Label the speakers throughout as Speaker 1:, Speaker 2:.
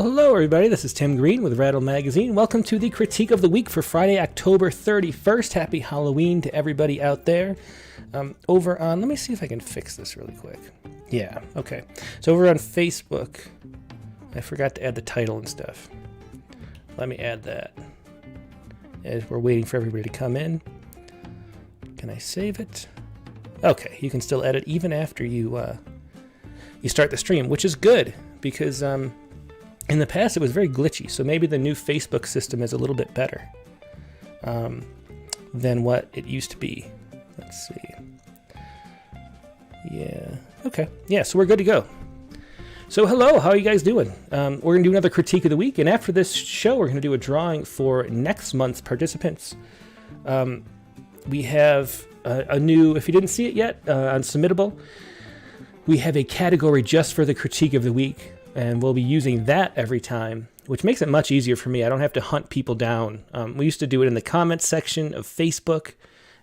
Speaker 1: Well, hello, everybody. This is Tim Green with Rattle Magazine. Welcome to the Critique of the Week for Friday, October 31st. Happy Halloween to everybody out there. Over on, let me see if I can fix this really quick. Yeah, okay. So over on Facebook, I forgot to add the title and stuff. Let me add that as we're waiting for everybody to come in. Can I save it? Okay, you can still edit even after you start the stream, which is good because in the past it was very glitchy. So maybe the new Facebook system is a little bit better than what it used to be. Let's see. Yeah. Okay. Yeah, so we're good to go. So hello, how are you guys doing? We're going to do another critique of the week, and after this show, we're going to do a drawing for next month's participants. We have a new, if you didn't see it yet, on Submittable, we have a category just for the critique of the week, and we'll be using that every time, which makes it much easier for me. I don't have to hunt people down. We used to do it in the comments section of Facebook,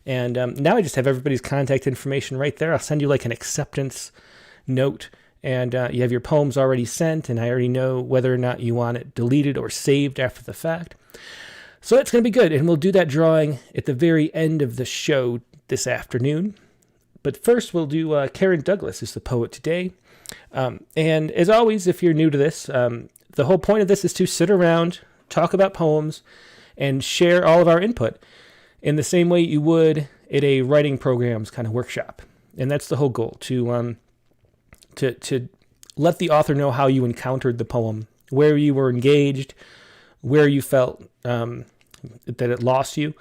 Speaker 1: and now I just have everybody's contact information right there. I'll send you like an acceptance note, and you have your poems already sent, and I already know whether or not you want it deleted or saved after the fact. So that's going to be good, and we'll do that drawing at the very end of the show this afternoon. But first, we'll do Karen Douglas is the poet today. And as always, if you're new to this, the whole point of this is to sit around, talk about poems, and share all of our input in the same way you would at a writing programs kind of workshop. And that's the whole goal, to let the author know how you encountered the poem, where you were engaged, where you felt that it lost you,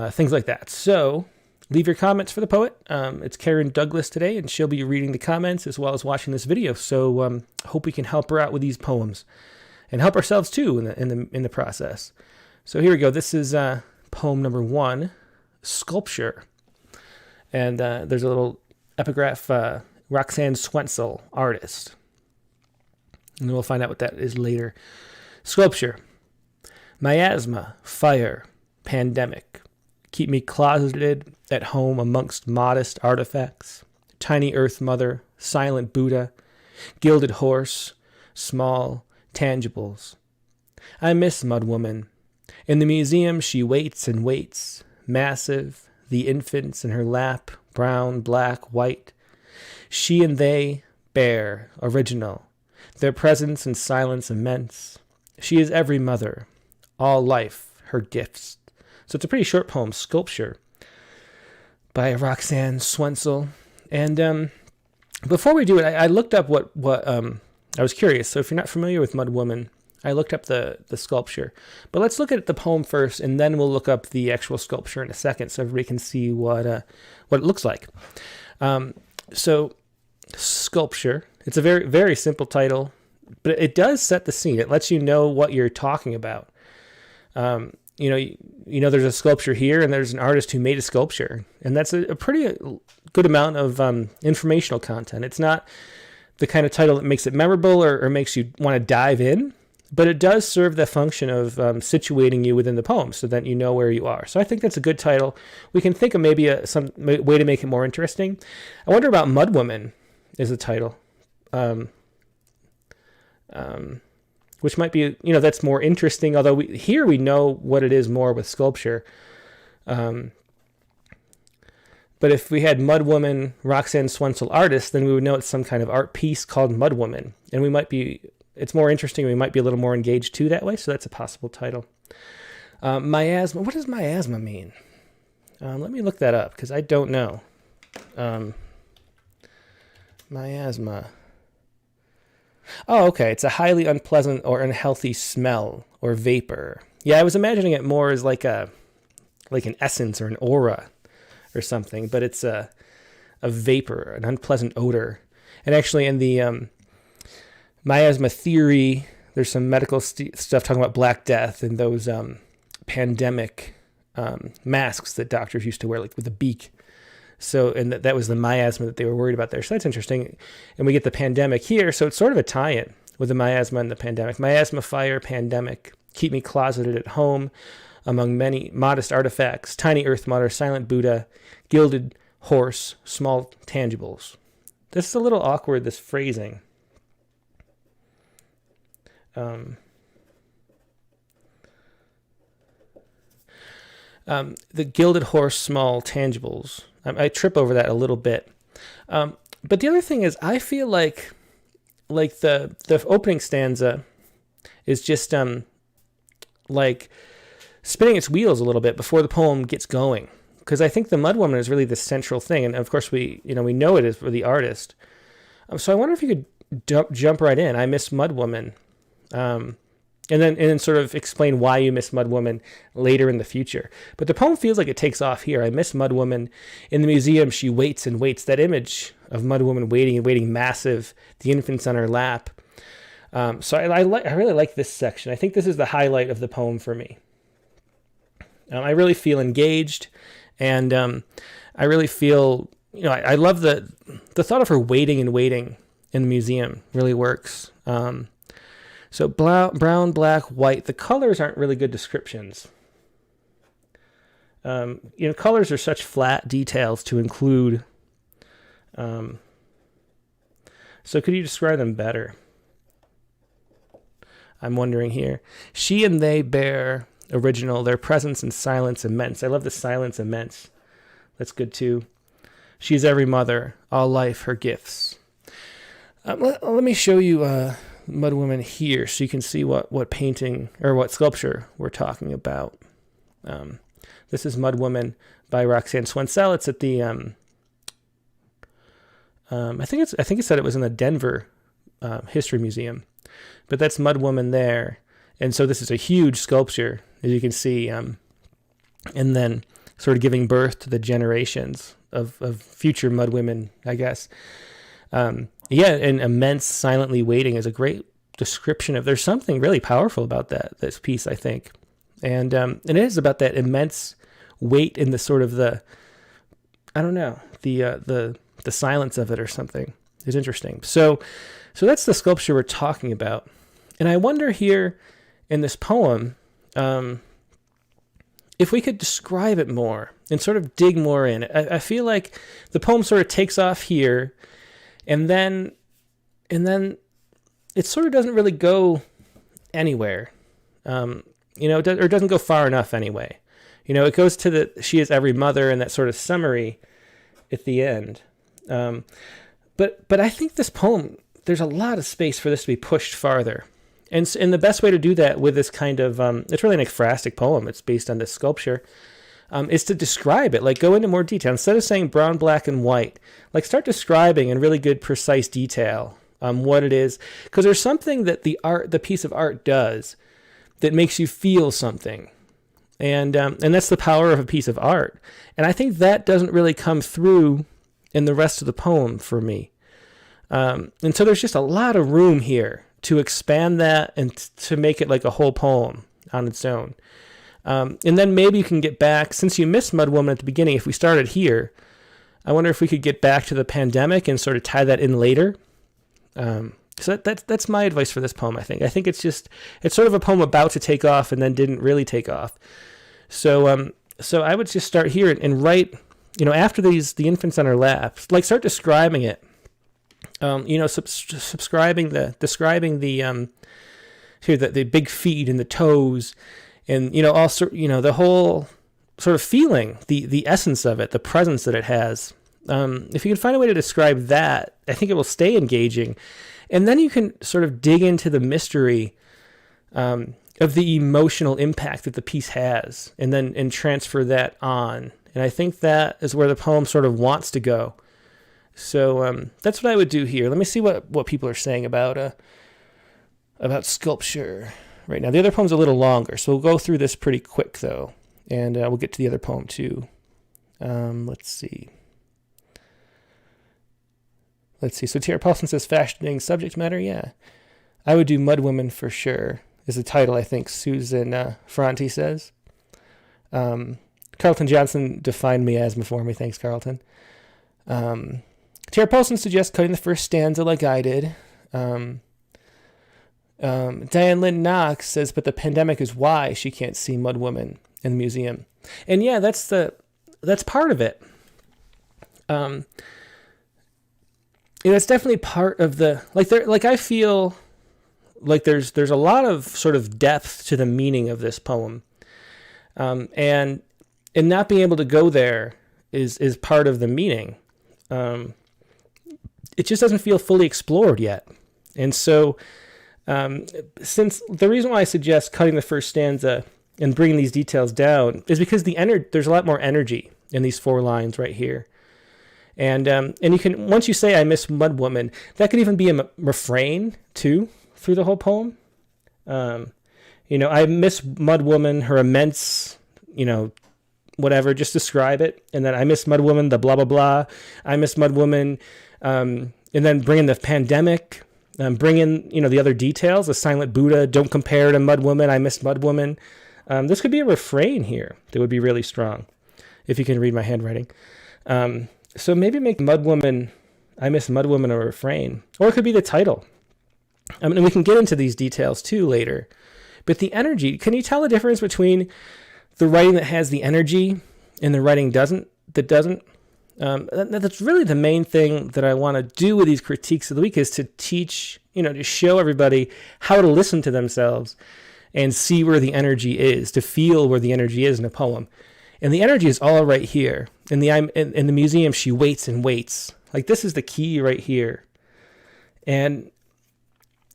Speaker 1: things like that. So leave your comments for the poet. It's Karen Douglas today, and she'll be reading the comments as well as watching this video. So hope we can help her out with these poems and help ourselves too in the process. So here we go. This is poem number 1, Sculpture. And there's a little epigraph, Roxanne Swentzel, artist. And we'll find out what that is later. Sculpture. Miasma, fire, pandemic. Keep me closeted at home amongst modest artifacts. Tiny Earth Mother, silent Buddha, gilded horse, small tangibles. I miss Mud Woman. In the museum she waits and waits, massive, the infants in her lap, brown, black, white. She and they, bare, original, their presence and silence immense. She is every mother, all life, her gifts. So it's a pretty short poem, Sculpture, by Roxanne Swentzel. And before we do it, I looked up what I was curious. So if you're not familiar with Mud Woman, I looked up the sculpture. But let's look at the poem first, and then we'll look up the actual sculpture in a second so everybody can see what it looks like. So Sculpture, it's a very, very simple title, but it does set the scene. It lets you know what you're talking about. You know, there's a sculpture here, and there's an artist who made a sculpture, and that's a pretty good amount of informational content. It's not the kind of title that makes it memorable or makes you want to dive in, but it does serve the function of situating you within the poem so that you know where you are. So I think that's a good title. We can think of maybe some way to make it more interesting. I wonder about Mud Woman is the title. Which might be, that's more interesting, although here we know what it is more with Sculpture. But if we had Mud Woman, Roxanne Swentzel, artist, then we would know it's some kind of art piece called Mud Woman. And it's more interesting, we might be a little more engaged too that way, so that's a possible title. Miasma, what does miasma mean? Let me look that up, because I don't know. Miasma. Oh, okay. It's a highly unpleasant or unhealthy smell or vapor. Yeah, I was imagining it more as like an essence or an aura or something, but it's a vapor, an unpleasant odor. And actually in the miasma theory, there's some medical stuff talking about Black Death and those pandemic masks that doctors used to wear, like with a beak. So, and that was the miasma that they were worried about there. So that's interesting. And we get the pandemic here. So it's sort of a tie-in with the miasma and the pandemic. Miasma, fire, pandemic. Keep me closeted at home among many modest artifacts. Tiny Earth Mother, silent Buddha, gilded horse, small tangibles. This is a little awkward, this phrasing. The gilded horse, small tangibles. I trip over that a little bit. But the other thing is, I feel like the opening stanza is just like spinning its wheels a little bit before the poem gets going, because I think the Mud Woman is really the central thing, and of course we know it is for the artist. So I wonder if you could jump right in. I miss Mud Woman, and then sort of explain why you miss Mud Woman later in the future. But the poem feels like it takes off here. I miss Mud Woman. In the museum, she waits and waits. That image of Mud Woman waiting and waiting, massive, the infants on her lap. So I really like this section. I think this is the highlight of the poem for me. I really feel engaged, and I really feel, I love the thought of her waiting and waiting in the museum really works. So brown, black, white. The colors aren't really good descriptions. Colors are such flat details to include. So could you describe them better? I'm wondering here. She and they bear original, their presence and silence immense. I love the silence immense. That's good too. She's every mother, all life her gifts. Let me show you Mud Woman here so you can see what painting or what sculpture we're talking about. This is Mud Woman by Roxanne Swansell. It's at the I think it said it was in the Denver History Museum, but that's Mud Woman there. And so this is a huge sculpture, as you can see, and then sort of giving birth to the generations of future Mud Women, I guess. And immense, silently waiting is a great description of. There's something really powerful about this piece, I think, and it is about that immense weight in the sort of the silence of it or something. Is interesting. So that's the sculpture we're talking about, and I wonder here in this poem if we could describe it more and sort of dig more in. I feel like the poem sort of takes off here. And then it sort of doesn't really go anywhere, or doesn't go far enough anyway. It goes to she is every mother and that sort of summary at the end. But I think this poem, there's a lot of space for this to be pushed farther. And the best way to do that with this kind of, it's really an ekphrastic poem. It's based on this sculpture. Is to describe it, like go into more detail. Instead of saying brown, black, and white, like start describing in really good, precise detail what it is. Because there's something that the piece of art does that makes you feel something. And that's the power of a piece of art. And I think that doesn't really come through in the rest of the poem for me. And so there's just a lot of room here to expand that and to make it like a whole poem on its own. And then maybe you can get back, since you missed Mud Woman at the beginning, if we started here, I wonder if we could get back to the pandemic and sort of tie that in later. So that's my advice for this poem, I think. I think it's sort of a poem about to take off and then didn't really take off. So I would just start here and write, after the infants on her laps, like start describing it. Describing the big feet and the toes. And, also, the whole sort of feeling, the essence of it, the presence that it has. If you can find a way to describe that, I think it will stay engaging. And then you can sort of dig into the mystery of the emotional impact that the piece has and transfer that on. And I think that is where the poem sort of wants to go. So that's what I would do here. Let me see what people are saying about sculpture right now. The other poem's a little longer, so we'll go through this pretty quick, though, and we'll get to the other poem, too. Let's see. So Tara Paulson says, fashioning subject matter, yeah. I would do Mud Woman for sure, is the title, I think Susan Ferranti says. Carlton Johnson defined miasma for me. Thanks, Carlton. Tara Paulson suggests cutting the first stanza like I did. Diane Lynn Knox says, but the pandemic is why she can't see Mud Woman in the museum. And yeah, that's part of it. It's definitely part of the, I feel like there's a lot of sort of depth to the meaning of this poem, and not being able to go there is part of the meaning. It just doesn't feel fully explored yet, and so since the reason why I suggest cutting the first stanza and bringing these details down is because there's a lot more energy in these 4 lines right here. And you can, once you say, I miss Mud Woman, that could even be a refrain too, through the whole poem. I miss Mud Woman, her immense, whatever, just describe it. And then I miss Mud Woman, the blah, blah, blah. I miss Mud Woman. And then bring in the pandemic, bring in, the other details, the silent Buddha, don't compare to Mud Woman, I miss Mud Woman. This could be a refrain here that would be really strong, if you can read my handwriting. So maybe make Mud Woman, I miss Mud Woman a refrain. Or it could be the title. And we can get into these details too later. But the energy, can you tell the difference between the writing that has the energy and the writing that doesn't? That's really the main thing that I want to do with these critiques of the week, is to teach, to show everybody how to listen to themselves and see where the energy is, to feel where the energy is in a poem. And the energy is all right here. In the museum, she waits and waits. Like, this is the key right here. And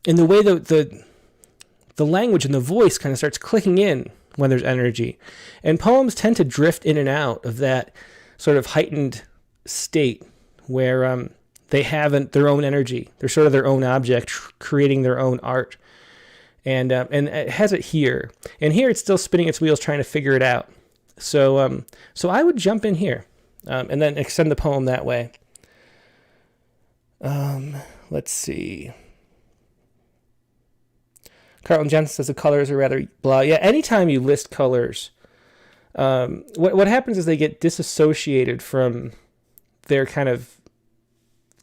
Speaker 1: in the way the language and the voice kind of starts clicking in when there's energy. And poems tend to drift in and out of that sort of heightened state where they have their own energy. They're sort of their own object, creating their own art. And it has it here. And here it's still spinning its wheels trying to figure it out. So I would jump in here and then extend the poem that way. Let's see. Carlton Jensen says the colors are rather blah. Yeah, anytime you list colors, what happens is they get disassociated from their kind of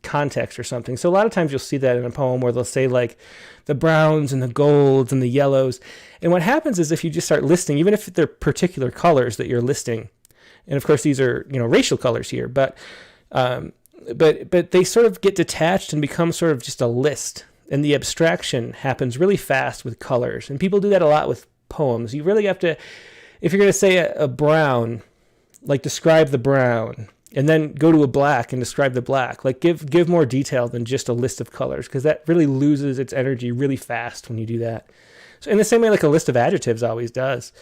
Speaker 1: context or something. So a lot of times you'll see that in a poem where they'll say like the browns and the golds and the yellows. And what happens is if you just start listing, even if they're particular colors that you're listing, and of course these are, racial colors here, but they sort of get detached and become sort of just a list. And the abstraction happens really fast with colors. And people do that a lot with poems. You really have to, if you're going to say a brown, like describe the brown, and then go to a black and describe the black. Like give more detail than just a list of colors, because that really loses its energy really fast when you do that. So in the same way, like a list of adjectives always does.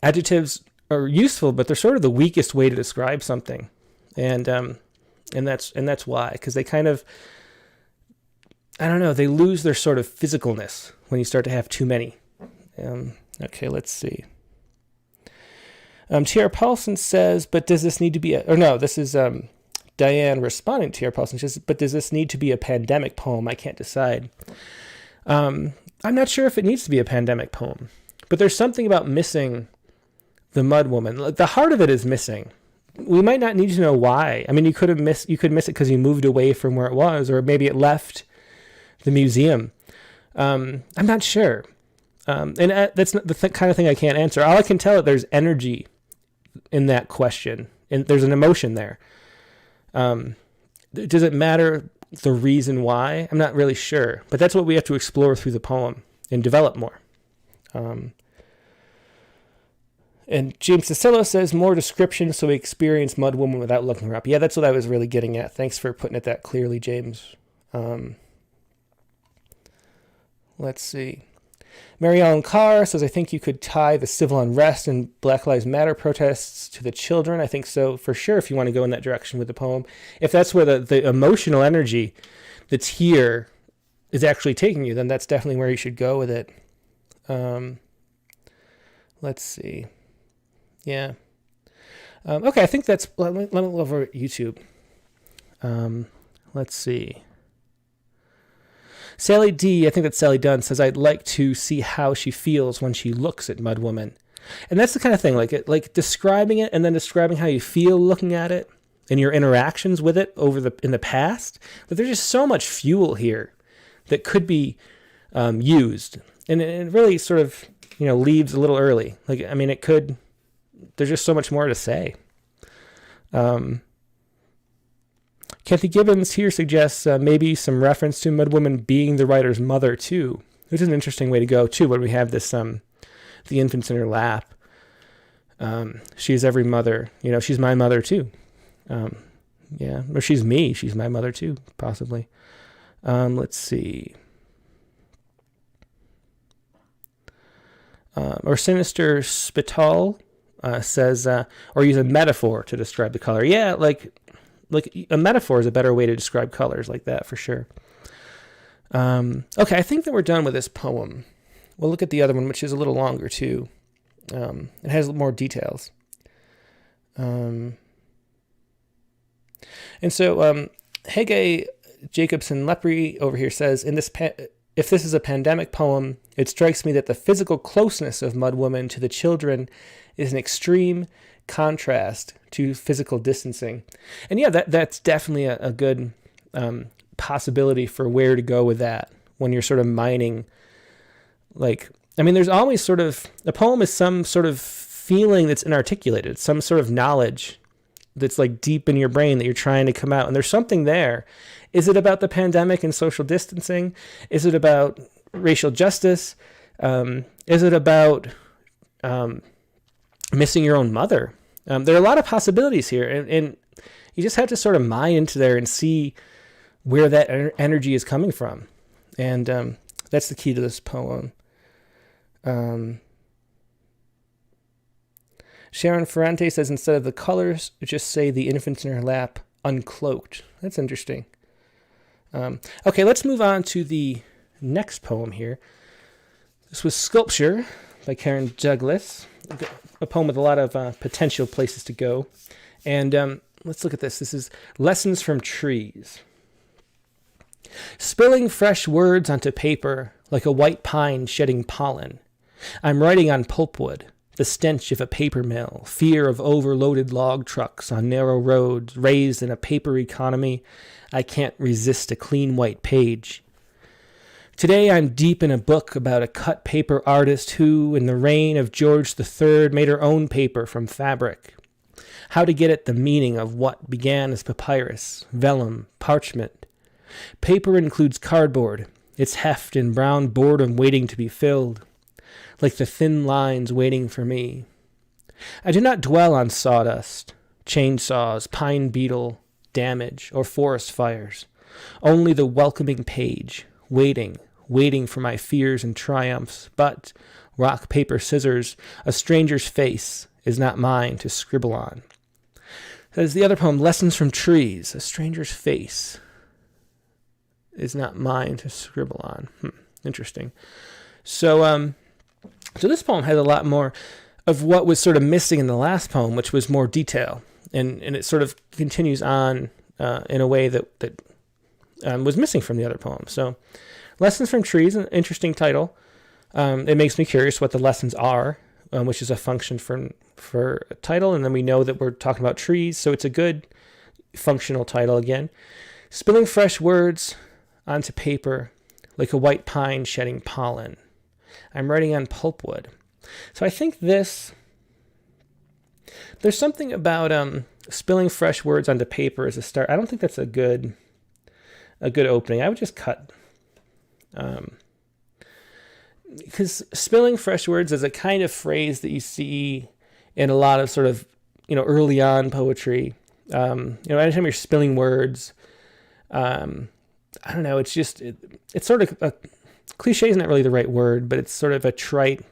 Speaker 1: Adjectives are useful, but they're sort of the weakest way to describe something, and that's why, because they kind of, I don't know, they lose their sort of physicalness when you start to have too many. Okay, let's see. T.R. Paulson says, but does this need to be this is Diane responding to T.R. Paulson. She says, but does this need to be a pandemic poem? I can't decide. I'm not sure if it needs to be a pandemic poem, but there's something about missing the Mud Woman. The heart of it is missing. We might not need to know why. I mean, you could miss it because you moved away from where it was, or maybe it left the museum. I'm not sure. And that's not the kind of thing I can't answer. All I can tell is there's energy in that question, and there's an emotion there. Does it matter the reason why? I'm not really sure, but that's what we have to explore through the poem and develop more. And James Cicillo says, more description so we experience Mud Woman without looking her up. Yeah, that's what I was really getting at. Thanks for putting it that clearly, James. Let's see. Mary Ellen Carr says, I think you could tie the civil unrest and Black Lives Matter protests to the children. I think so, for sure, if you want to go in that direction with the poem. If that's where the emotional energy that's here is actually taking you, then that's definitely where you should go with it. Let's see. Yeah. Okay, I think that's... Let me go over YouTube. Let's see. Sally D, I think that's Sally Dunn, says, I'd like to see how she feels when she looks at Mud Woman. And that's the kind of thing, like describing it and then describing how you feel looking at it and your interactions with it in the past. But there's just so much fuel here that could be used. And it really sort of, leaves a little early. Like, I mean, there's just so much more to say. Kathy Gibbons here suggests maybe some reference to Mudwoman being the writer's mother too, which is an interesting way to go too. When we have this, the infants in her lap. She's every mother. She's my mother too. Yeah, or she's me. She's my mother too, possibly. Let's see. Or Sinister Spital says, or use a metaphor to describe the color. Yeah, like a metaphor is a better way to describe colors like that for sure. Okay, I think that we're done with this poem. We'll look at the other one, which is a little longer too. It has more details. And so Hege Jacobson Lepre over here says, if this is a pandemic poem, it strikes me that the physical closeness of Mudwoman to the children is an extreme contrast to physical distancing. And yeah, that's definitely a good possibility for where to go with that when you're sort of mining. There's always sort of, a poem is some sort of feeling that's inarticulated, some sort of knowledge that's like deep in your brain that you're trying to come out. And there's something there. Is it about the pandemic and social distancing? Is it about racial justice? Is it about missing your own mother? There are a lot of possibilities here. And you just have to sort of mine into there and see where that energy is coming from. And that's the key to this poem. Sharon Ferrante says, instead of the colors, just say the infants in her lap uncloaked. That's interesting. Okay, let's move on to the next poem here. This was Sculpture by Karen Douglas, a poem with a lot of potential places to go. And let's look at this. This is Lessons from Trees. Spilling fresh words onto paper like a white pine shedding pollen. I'm writing on pulpwood, the stench of a paper mill, fear of overloaded log trucks on narrow roads, raised in a paper economy. I can't resist a clean white page. Today I'm deep in a book about a cut paper artist who, in the reign of George III, made her own paper from fabric. How to get at the meaning of what began as papyrus, vellum, parchment. Paper includes cardboard, its heft and brown boredom waiting to be filled, like the thin lines waiting for me. I do not dwell on sawdust, chainsaws, pine beetle, damage, or forest fires. Only the welcoming page, waiting for my fears and triumphs. But, rock, paper, scissors, a stranger's face is not mine to scribble on. That is the other poem, Lessons from Trees. A stranger's face is not mine to scribble on. Interesting. So this poem has a lot more of what was sort of missing in the last poem, which was more detail. And it sort of continues on in a way that was missing from the other poem. So Lessons from Trees, an interesting title. It makes me curious what the lessons are, which is a function for a title. And then we know that we're talking about trees, so it's a good functional title again. Spilling fresh words onto paper like a white pine shedding pollen. I'm writing on pulpwood. So I think there's something about spilling fresh words onto paper as a start. I don't think that's a good opening. I would just cut. Because spilling fresh words is a kind of phrase that you see in a lot of sort of, early on poetry. Anytime you're spilling words, I don't know, it's just, it's sort of, a cliche is not really the right word, but it's sort of a trite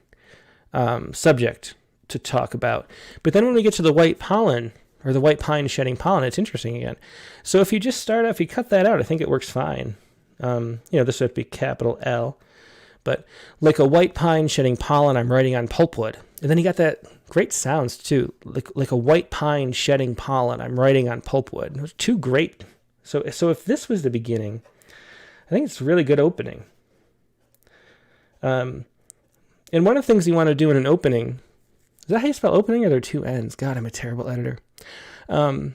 Speaker 1: subject to talk about. But then when we get to the white pollen, or the white pine shedding pollen, it's interesting again. So if you just start off, you cut that out, I think it works fine. This would be capital L. But like a white pine shedding pollen, I'm writing on pulpwood. And then you got that great sounds too. Like a white pine shedding pollen, I'm writing on pulpwood. Those two great. So if this was the beginning, I think it's a really good opening. And one of the things you want to do in an opening, is that how you spell opening, or are there two N's? God, I'm a terrible editor. Are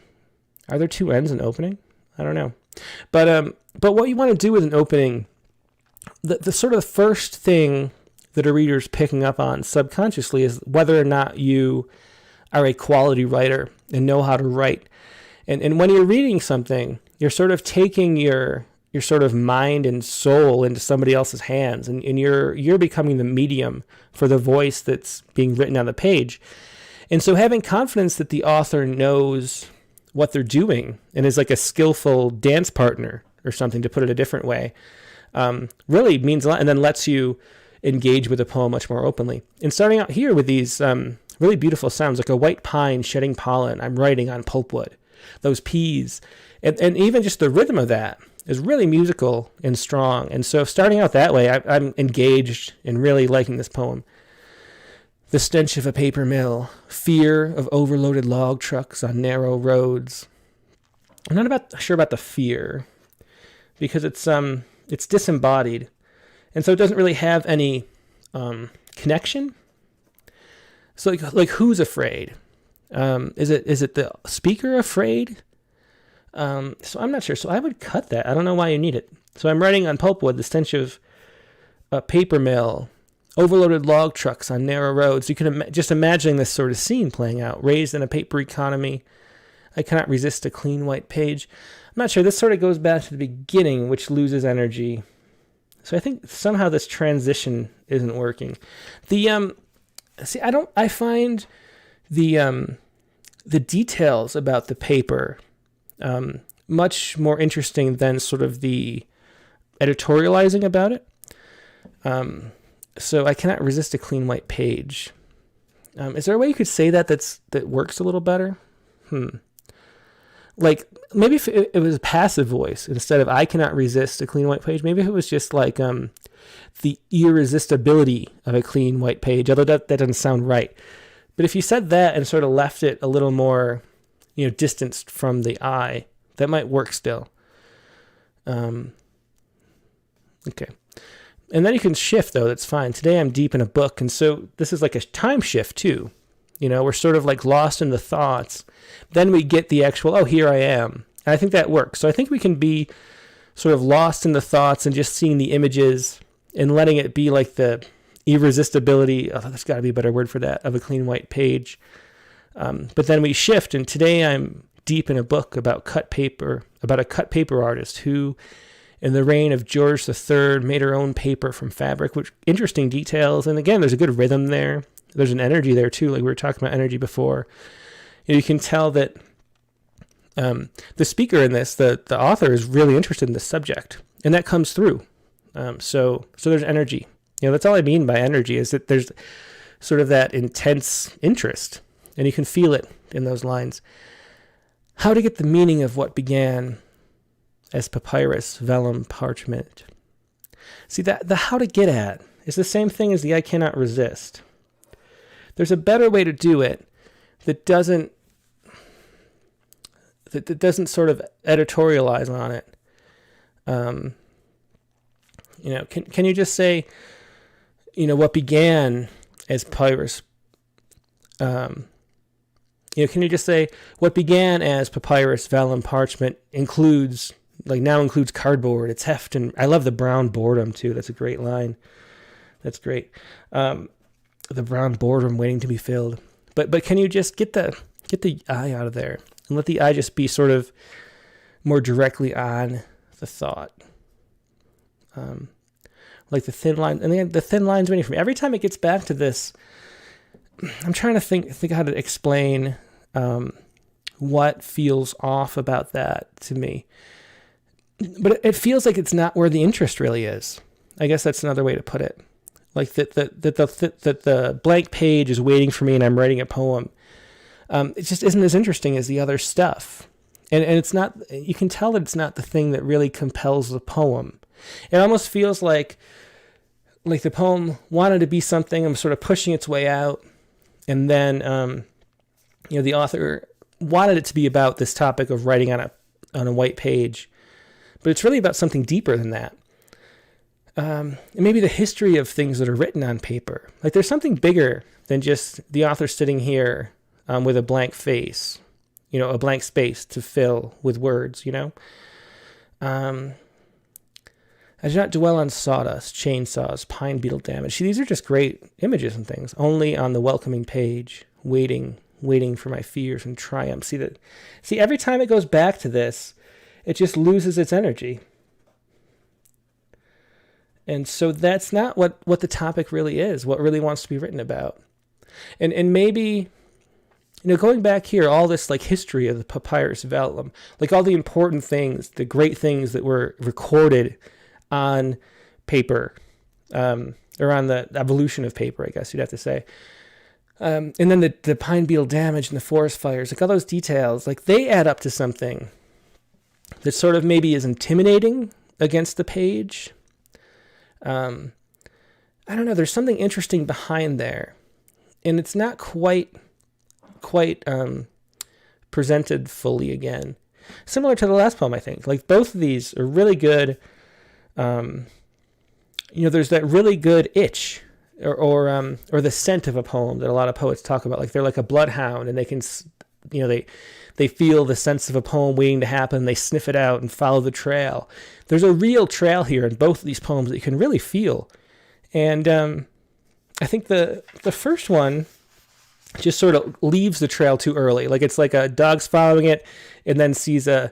Speaker 1: there two N's in opening? I don't know. But what you want to do with an opening, the sort of first thing that a reader's picking up on subconsciously is whether or not you are a quality writer and know how to write. And when you're reading something, You're sort of taking your sort of mind and soul into somebody else's hands, and you're becoming the medium for the voice that's being written on the page. And so having confidence that the author knows what they're doing and is like a skillful dance partner or something, to put it a different way, really means a lot, and then lets you engage with the poem much more openly. And starting out here with these really beautiful sounds, like a white pine shedding pollen, I'm writing on pulpwood, those peas, and even just the rhythm of that is really musical and strong. And so starting out that way, I'm engaged and really liking this poem. The stench of a paper mill, fear of overloaded log trucks on narrow roads. I'm not sure about the fear, because it's disembodied, and so it doesn't really have any connection. So like who's afraid? Is it the speaker afraid? So I'm not sure. So I would cut that. I don't know why you need it. So I'm writing on pulpwood, the stench of a paper mill, overloaded log trucks on narrow roads. You can just imagine this sort of scene playing out. Raised in a paper economy, I cannot resist a clean white page. I'm not sure. This sort of goes back to the beginning, which loses energy. So I think somehow this transition isn't working. I find the details about the paper much more interesting than sort of the editorializing about it. So I cannot resist a clean white page. Is there a way you could say that works a little better? Like maybe if it was a passive voice instead of I cannot resist a clean white page, maybe if it was just like the irresistibility of a clean white page, although that doesn't sound right. But if you said that and sort of left it a little more, distanced from the I, that might work still. Okay. And then you can shift, though. That's fine. Today I'm deep in a book. And so this is like a time shift, too. We're sort of like lost in the thoughts. Then we get the actual, oh, here I am. And I think that works. So I think we can be sort of lost in the thoughts and just seeing the images and letting it be like the irresistibility, there's got to be a better word for that, of a clean white page. But then we shift, and today I'm deep in a book about a cut paper artist who, in the reign of George III, made her own paper from fabric, which interesting details. And again, there's a good rhythm there. There's an energy there too. Like we were talking about energy before. You can tell that the speaker in this, the author, is really interested in the subject, and that comes through. So there's energy. That's all I mean by energy, is that there's sort of that intense interest, and you can feel it in those lines. How to get the meaning of what began as papyrus, vellum, parchment. See, the how to get at is the same thing as the I cannot resist. There's a better way to do it that doesn't sort of editorialize on it. Can you just say, what began as papyrus? Can you just say what began as papyrus, vellum, parchment includes cardboard, its heft, and I love the brown boredom too. That's a great line. That's great. The brown boredom waiting to be filled. But can you just get the I out of there and let the I just be sort of more directly on the thought. Like the thin line, and again, the thin line's waiting for me. Every time it gets back to this, I'm trying to think how to explain what feels off about that to me. But it feels like it's not where the interest really is. I guess that's another way to put it. Like that the blank page is waiting for me and I'm writing a poem. It just isn't as interesting as the other stuff. And it's not, you can tell that it's not the thing that really compels the poem. It almost feels like the poem wanted to be something, I'm sort of pushing its way out. And then, the author wanted it to be about this topic of writing on a white page. But it's really about something deeper than that. And maybe the history of things that are written on paper. Like there's something bigger than just the author sitting here with a blank face, a blank space to fill with words, I do not dwell on sawdust, chainsaws, pine beetle damage. See, these are just great images and things. Only on the welcoming page, waiting for my fears and triumphs. See, every time it goes back to this, it just loses its energy. And so that's not what the topic really is, what really wants to be written about. And maybe, going back here, all this like history of the Papyrus Vellum, like all the important things, the great things that were recorded on paper, or on the evolution of paper, I guess you'd have to say. And then the pine beetle damage and the forest fires, like all those details, like they add up to something that sort of maybe is intimidating against the page. I don't know. There's something interesting behind there, and it's not quite presented fully again. Similar to the last poem, I think. Like both of these are really good. There's that really good itch or the scent of a poem that a lot of poets talk about. Like they're like a bloodhound, and they can, they feel the sense of a poem waiting to happen. They sniff it out and follow the trail. There's a real trail here in both of these poems that you can really feel. And I think the first one just sort of leaves the trail too early. Like it's like a dog's following it and then sees a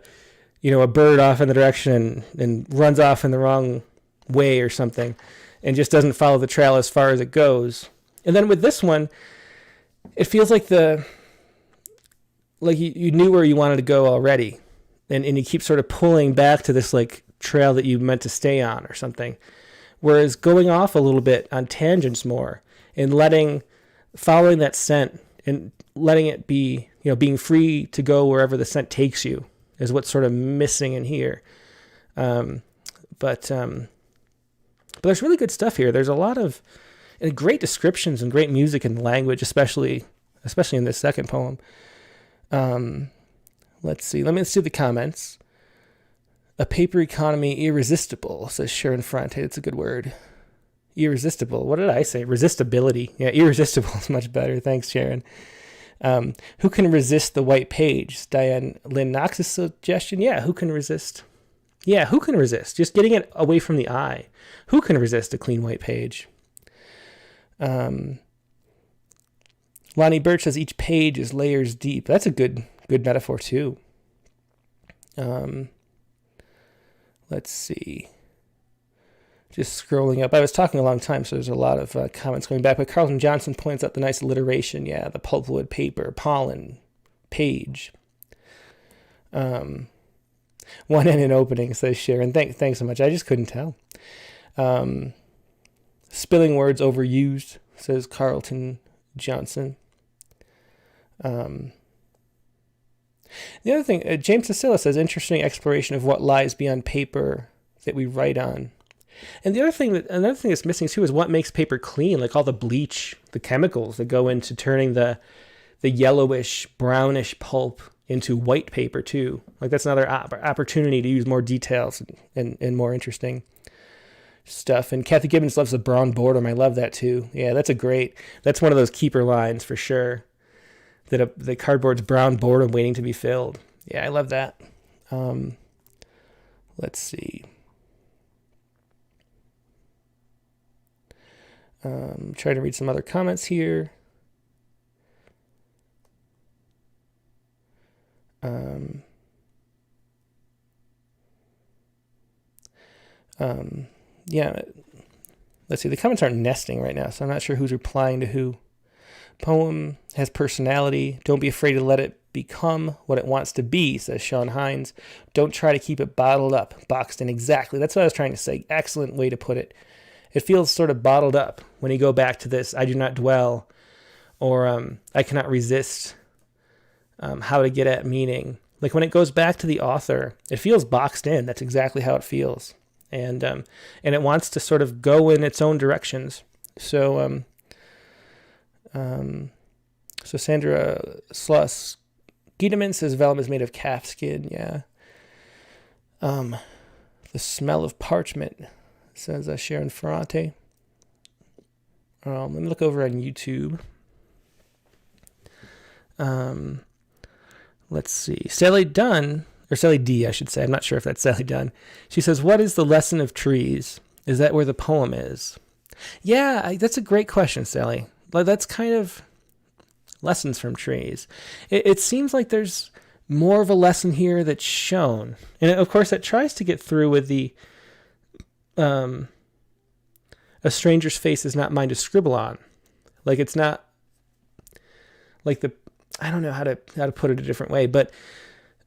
Speaker 1: bird off in the direction and runs off in the wrong way or something and just doesn't follow the trail as far as it goes. And then with this one, it feels like you knew where you wanted to go already. And you keep sort of pulling back to this like trail that you meant to stay on or something. Whereas going off a little bit on tangents more and following that scent and letting it be, being free to go wherever the scent takes you is what's sort of missing in here. But there's really good stuff here. There's a lot of great descriptions and great music and language, especially in this second poem. Let's see. Let me see the comments. A paper economy irresistible, says Sharon Fronte. It's a good word. Irresistible. What did I say? Resistibility. Yeah, irresistible is much better. Thanks, Sharon. Who can resist the white page? Diane Lynn Knox's suggestion. Yeah, who can resist? Yeah, who can resist? Just getting it away from the eye. Who can resist a clean white page? Lonnie Birch says each page is layers deep. That's a good metaphor too. Let's see. Just scrolling up. I was talking a long time, so there's a lot of comments going back. But Carlton Johnson points out the nice alliteration. Yeah, the pulpwood, paper, pollen, page. One end in opening, says Sharon. Thanks so much. I just couldn't tell. Spilling words overused, says Carlton Johnson. The other thing, James Cecilla says, interesting exploration of what lies beyond paper that we write on. And another thing that's missing too is what makes paper clean, like all the bleach, the chemicals that go into turning the yellowish, brownish pulp into white paper too. Like that's another opportunity to use more details and more interesting stuff. And Kathy Gibbons loves the brown boredom. I love that too. Yeah, that's one of those keeper lines for sure. That the cardboard's brown boredom waiting to be filled. Yeah, I love that. Let's see. Try to read some other comments here. Yeah. Let's see. The comments aren't nesting right now, so I'm not sure who's replying to who. Poem has personality. Don't be afraid to let it become what it wants to be, says Sean Hines. Don't try to keep it bottled up, boxed in. Exactly. That's what I was trying to say. Excellent way to put it. It feels sort of bottled up when you go back to this, I do not dwell, or I cannot resist, how to get at meaning. Like when it goes back to the author, it feels boxed in. That's exactly how it feels. And it wants to sort of go in its own directions. So Sandra Sluss Gideman says vellum is made of calf skin. Yeah. The smell of parchment, says Sharon Ferrante. Let me look over on YouTube. Let's see. Sally Dunn, or Sally D, I should say. I'm not sure if that's Sally Dunn. She says, what is the lesson of trees? Is that where the poem is? Yeah, that's a great question, Sally. That's kind of lessons from trees. It seems like there's more of a lesson here that's shown. And of course, that tries to get through with the a stranger's face is not mine to scribble on. Like, it's not like I don't know how to put it a different way, but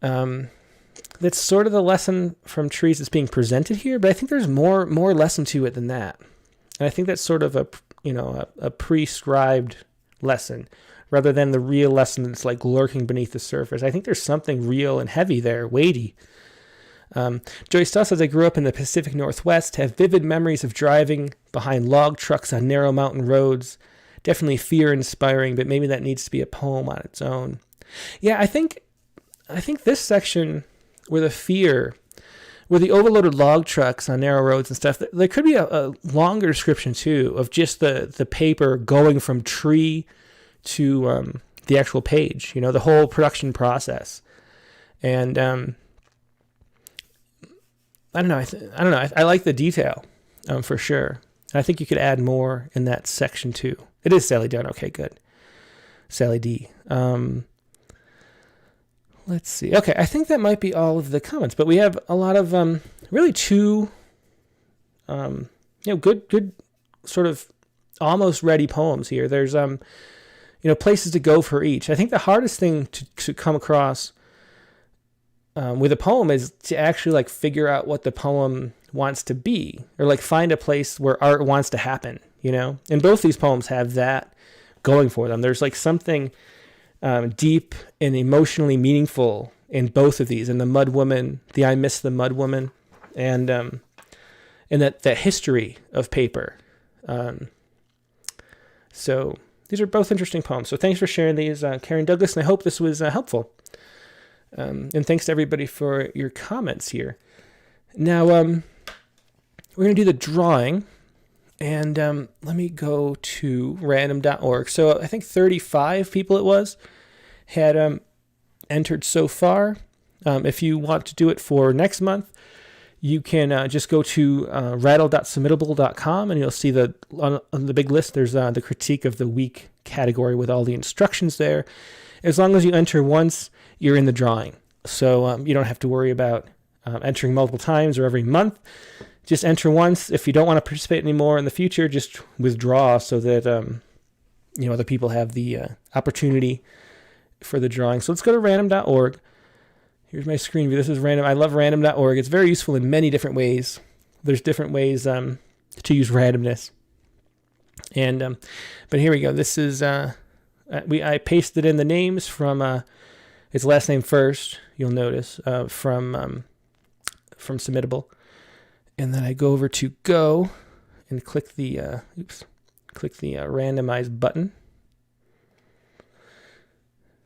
Speaker 1: that's sort of the lesson from trees that's being presented here. But I think there's more lesson to it than that. And I think that's sort of a prescribed lesson rather than the real lesson that's like lurking beneath the surface. I think there's something real and heavy there, weighty. Joey Stuss says, I grew up in the Pacific Northwest, have vivid memories of driving behind log trucks on narrow mountain roads. Definitely fear-inspiring, but maybe that needs to be a poem on its own. Yeah, I think this section where the overloaded log trucks on narrow roads and stuff, there could be a longer description too of just the paper going from tree to the actual page, the whole production process. And I don't know. I like the detail for sure. And I think you could add more in that section too. It is Sally Dunn. Okay, good. Sally D. Let's see. Okay, I think that might be all of the comments, but we have a lot of really two, good sort of almost ready poems here. There's places to go for each. I think the hardest thing to come across with a poem is to actually like figure out what the poem wants to be, or like find a place where art wants to happen. And both these poems have that going for them. There's like something deep and emotionally meaningful in both of these, in the Mud Woman, the I Miss the Mud Woman, and that history of paper. So these are both interesting poems. So thanks for sharing these, Karen Douglas, and I hope this was helpful. And thanks to everybody for your comments here. Now, we're going to do the drawing. And let me go to random.org. So I think 35 people it was had entered so far. If you want to do it for next month, you can just go to rattle.submittable.com, and you'll see on the big list, there's the critique of the week category with all the instructions there. As long as you enter once, you're in the drawing. So you don't have to worry about entering multiple times or every month. Just enter once. If you don't want to participate anymore in the future, just withdraw so that other people have the opportunity for the drawing. So let's go to random.org. Here's my screen view. This is random. I love random.org. It's very useful in many different ways. There's different ways to use randomness. And but here we go. This is I pasted in the names from its last name first. You'll notice from Submittable. And then I go over to Go and click the randomize button.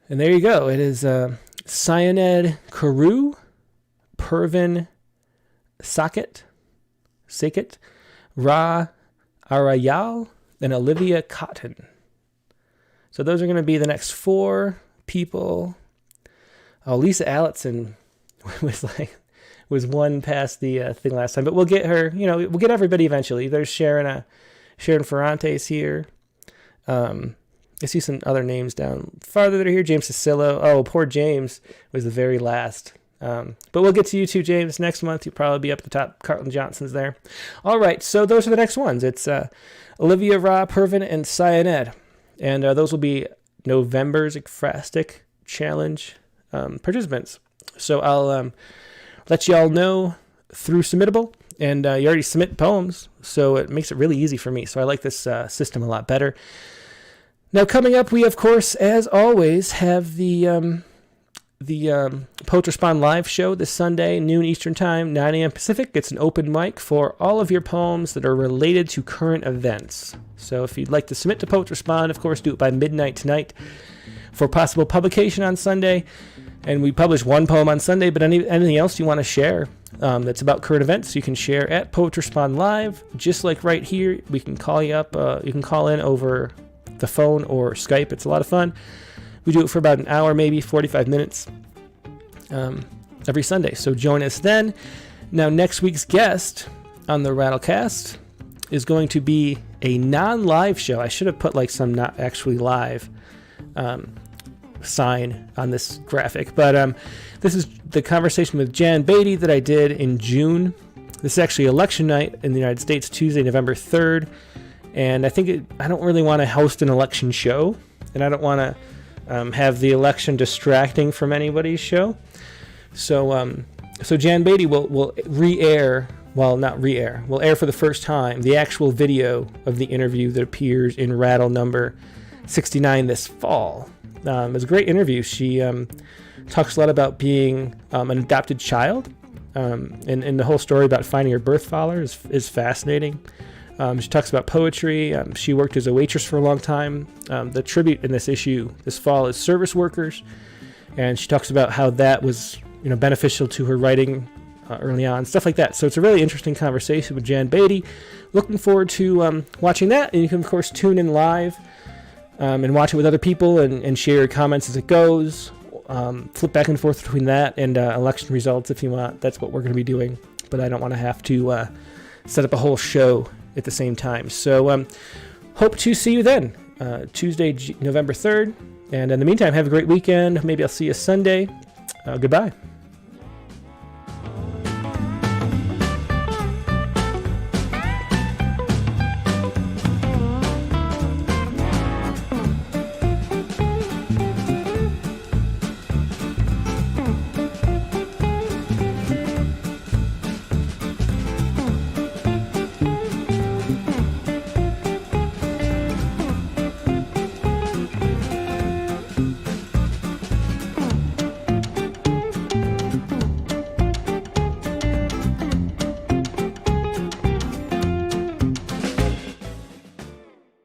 Speaker 1: And there you go. It is Cyaned Karu, Pervin Saket, Ra Arayal, and Olivia Cotton. So those are going to be the next 4 people. Oh, Lisa Allison was one past the thing last time, but we'll get her. We'll get everybody eventually. There's Sharon Ferrantes here. I see some other names down farther that are here. James Cicillo. Oh, poor James was the very last. But we'll get to you too, James. Next month, you'll probably be up at the top. Carlton Johnson's there. All right, so those are the next ones. It's Olivia, Ra, Pervin, and Cyaned. And those will be November's Ekphrastic Challenge participants. So I'll let you all know through Submittable. And you already submit poems, so it makes it really easy for me. So I like this system a lot better. Now, coming up, we, of course, as always, have the Poets Respond live show this Sunday, noon Eastern Time, 9 a.m. Pacific. It's an open mic for all of your poems that are related to current events. So if you'd like to submit to Poets Respond, of course, do it by midnight tonight for possible publication on Sunday. And we publish one poem on Sunday, but anything else you want to share that's about current events, you can share at Poets Respond Live. Just like right here, we can call you up. You can call in over the phone or Skype. It's a lot of fun. We do it for about an hour, maybe 45 minutes every Sunday. So join us then. Now, next week's guest on the Rattlecast is going to be a non-live show. I should have put like some not actually live sign on this graphic. But this is the conversation with Jan Beatty that I did in June. This is actually election night in the United States, Tuesday, November 3rd. And I think I don't really want to host an election show, and I don't want to have the election distracting from anybody's show. So Jan Beatty will re-air, well, not re-air, will air for the first time the actual video of the interview that appears in Rattle number 69 this fall. It's a great interview. She talks a lot about being an adopted child, and the whole story about finding her birth father is fascinating. She talks about poetry. She worked as a waitress for a long time. The tribute in this issue this fall is service workers, and she talks about how that was beneficial to her writing early on, stuff like that. So it's a really interesting conversation with Jan Beatty. Looking forward to watching that, and you can of course tune in live and watch it with other people and share your comments as it goes. Flip back and forth between that and election results if you want. That's what we're going to be doing, but I don't want to have to set up a whole show at the same time. So hope to see you then, Tuesday, November 3rd. And in the meantime, have a great weekend. Maybe I'll see you Sunday. Goodbye.